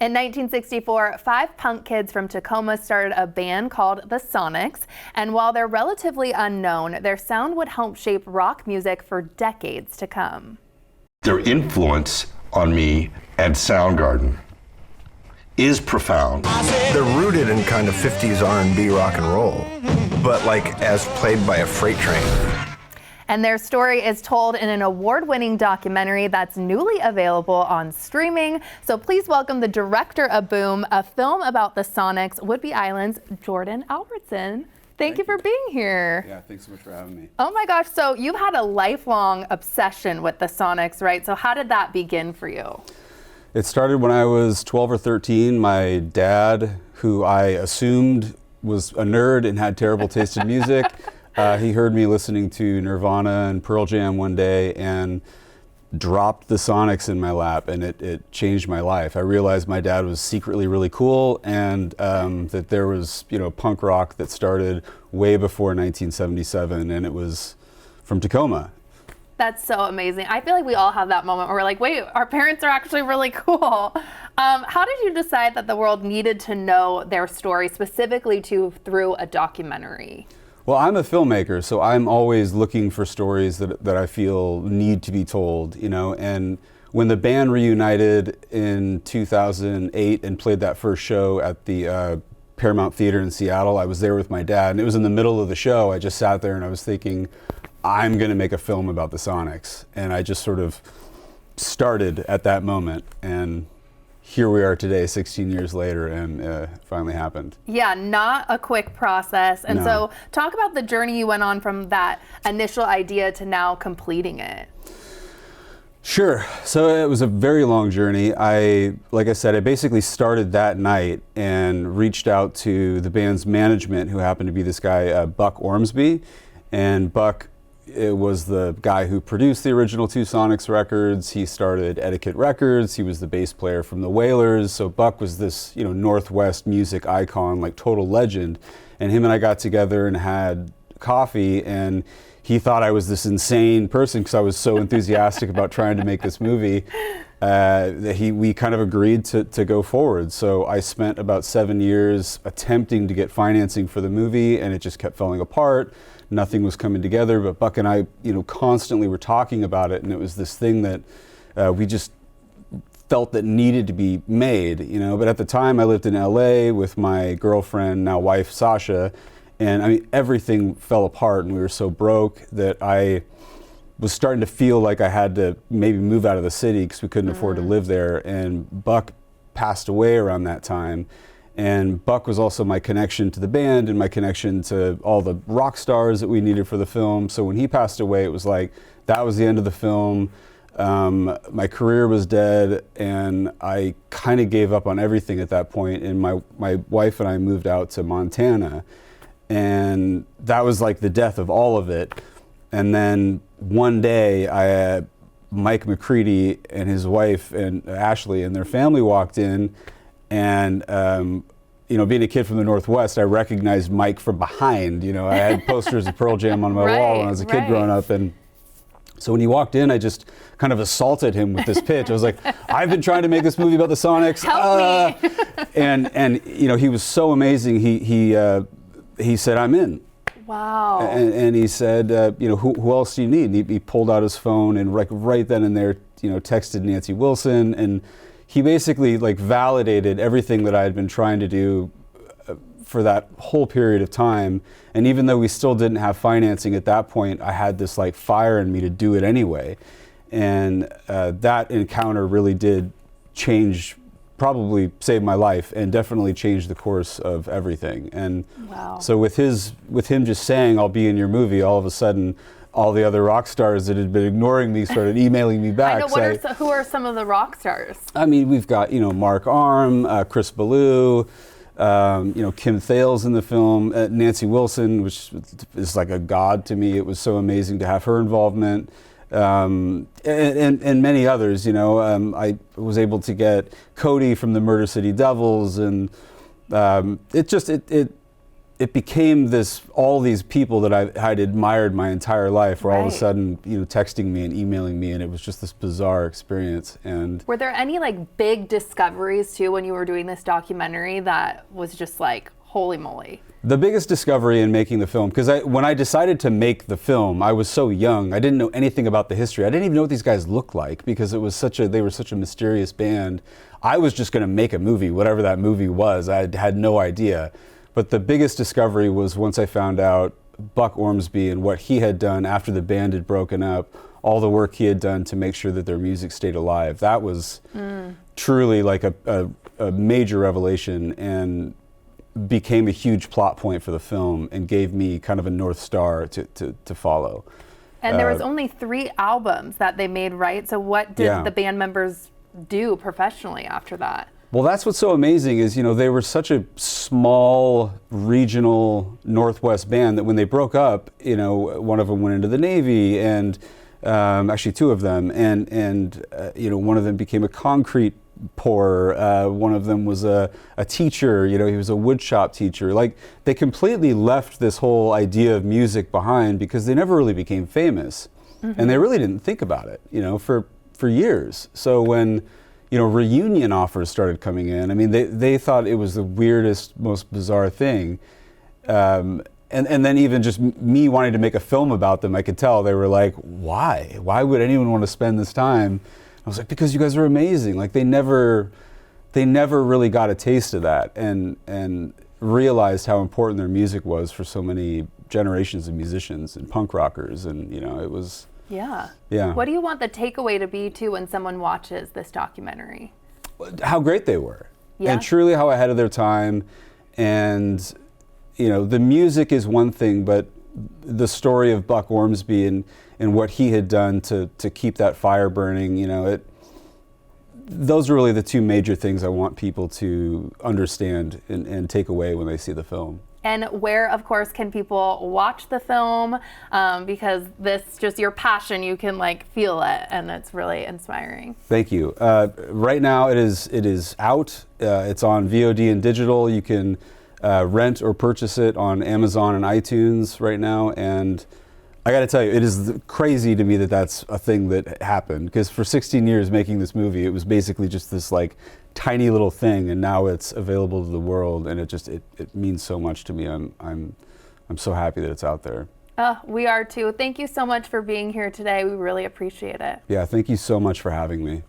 In 1964, 5 punk kids from Tacoma started a band called the Sonics, and while they're relatively unknown, their sound would help shape rock music for decades to come. Their influence on me and Soundgarden is profound. They're rooted in kind of 50s R&B rock and roll, but like as played by a freight train. And their story is told in an award-winning documentary that's newly available on streaming. So please welcome the director of Boom, a film about the Sonics, Whidbey Island's Jordan Albertsen. Thank you for being here. Yeah, thanks so much for having me. Oh my gosh, so you've had a lifelong obsession with the Sonics, right? So how did that begin for you? It started when I was 12 or 13. My dad, who I assumed was a nerd and had terrible taste in music, he heard me listening to Nirvana and Pearl Jam one day and dropped the Sonics in my lap, and it changed my life. I realized my dad was secretly really cool, and that there was, punk rock that started way before 1977, and it was from Tacoma. That's so amazing. I feel like we all have that moment where we're like, wait, our parents are actually really cool. How did you decide that the world needed to know their story specifically through a documentary? Well, I'm a filmmaker, so I'm always looking for stories that I feel need to be told, and when the band reunited in 2008 and played that first show at the Paramount Theater in Seattle, I was there with my dad, and it was in the middle of the show. I just sat there and I was thinking, I'm going to make a film about the Sonics, and I just sort of started at that moment, and here we are today, 16 years later, and it finally happened. Yeah, not a quick process. And so talk about the journey you went on from that initial idea to now completing it. Sure. So it was a very long journey. Like I said, I basically started that night and reached out to the band's management, who happened to be this guy, Buck Ormsby. And Buck was the guy who produced the original 2 Sonics records. He started Etiquette Records. He was the bass player from the Wailers. So Buck was this, Northwest music icon, like total legend. And him and I got together and had coffee, and he thought I was this insane person because I was so enthusiastic about trying to make this movie. We kind of agreed to go forward. So I spent about 7 years attempting to get financing for the movie, and it just kept falling apart. Nothing was coming together, but Buck and I, constantly were talking about it, and it was this thing that we just felt that needed to be made, But at the time, I lived in LA with my girlfriend, now wife, Sasha, and everything fell apart, and we were so broke that I was starting to feel like I had to maybe move out of the city because we couldn't afford to live there. And Buck passed away around that time. And Buck was also my connection to the band and my connection to all the rock stars that we needed for the film. So when he passed away, it was like, that was the end of the film. My career was dead, and I kind of gave up on everything at that point. And my wife and I moved out to Montana. And that was like the death of all of it. And then one day, Mike McCready and his wife and Ashley and their family walked in, and being a kid from the Northwest, I recognized Mike from behind. I had posters of Pearl Jam on my wall when I was a kid growing up, and so when he walked in, I just kind of assaulted him with this pitch. I was like, "I've been trying to make this movie about the Sonics." Help me! and he was so amazing. He said, "I'm in." Wow. And he said, who else do you need? He pulled out his phone and right then and there, texted Nancy Wilson, and he basically validated everything that I had been trying to do for that whole period of time. And even though we still didn't have financing at that point, I had this fire in me to do it anyway. And that encounter really did probably saved my life and definitely changed the course of everything. And so with him just saying, "I'll be in your movie," all of a sudden, all the other rock stars that had been ignoring me started emailing me back. I know. Who are some of the rock stars? We've got, Mark Arm, Chris Ballou, Kim Thales in the film, Nancy Wilson, which is like a god to me. It was so amazing to have her involvement. And many others, I was able to get Cody from the Murder City Devils, and it it became all these people that I'd admired my entire life were all of a Right. sudden, texting me and emailing me, and it was just this bizarre experience. And Were there any like big discoveries too when you were doing this documentary that was just like, holy moly? the biggest discovery in making the film, because when I decided to make the film, I was so young. I didn't know anything about the history. I didn't even know what these guys looked like because they were such a mysterious band. I was just going to make a movie, whatever that movie was. I had no idea. But the biggest discovery was once I found out Buck Ormsby and what he had done after the band had broken up, all the work he had done to make sure that their music stayed alive. That was truly like a major revelation and became a huge plot point for the film and gave me kind of a North Star to follow. And there was only 3 albums that they made, right? So what did the band members do professionally after that? Well, that's what's so amazing is, they were such a small regional Northwest band that when they broke up, one of them went into the Navy and actually 2 of them, and one of them became a concrete pourer. One of them was a teacher, he was a woodshop teacher. Like, they completely left this whole idea of music behind because they never really became famous. And they really didn't think about it, for years. So when reunion offers started coming in, I mean, they thought it was the weirdest, most bizarre thing. And then even just me wanting to make a film about them, I could tell they were like, why? Why would anyone want to spend this time? I was like, because you guys are amazing. Like, they never really got a taste of that and realized how important their music was for so many generations of musicians and punk rockers. And, it was... Yeah. What do you want the takeaway to be too when someone watches this documentary? How great they were. Yeah. And truly how ahead of their time. And, the music is one thing, but the story of Buck Ormsby and what he had done to keep that fire burning, those are really the 2 major things I want people to understand and take away when they see the film. And where, of course, can people watch the film? Because this, just your passion, you can feel it, and it's really inspiring. Thank you. Right now it is out. It's on VOD and digital. You can rent or purchase it on Amazon and iTunes right now. And I got to tell you, it is crazy to me that that's a thing that happened. Because for 16 years making this movie, it was basically just this tiny little thing, and now it's available to the world, and it means so much to me. I'm so happy that it's out there. We are too. Thank you so much for being here today. We really appreciate it. Yeah, thank you so much for having me.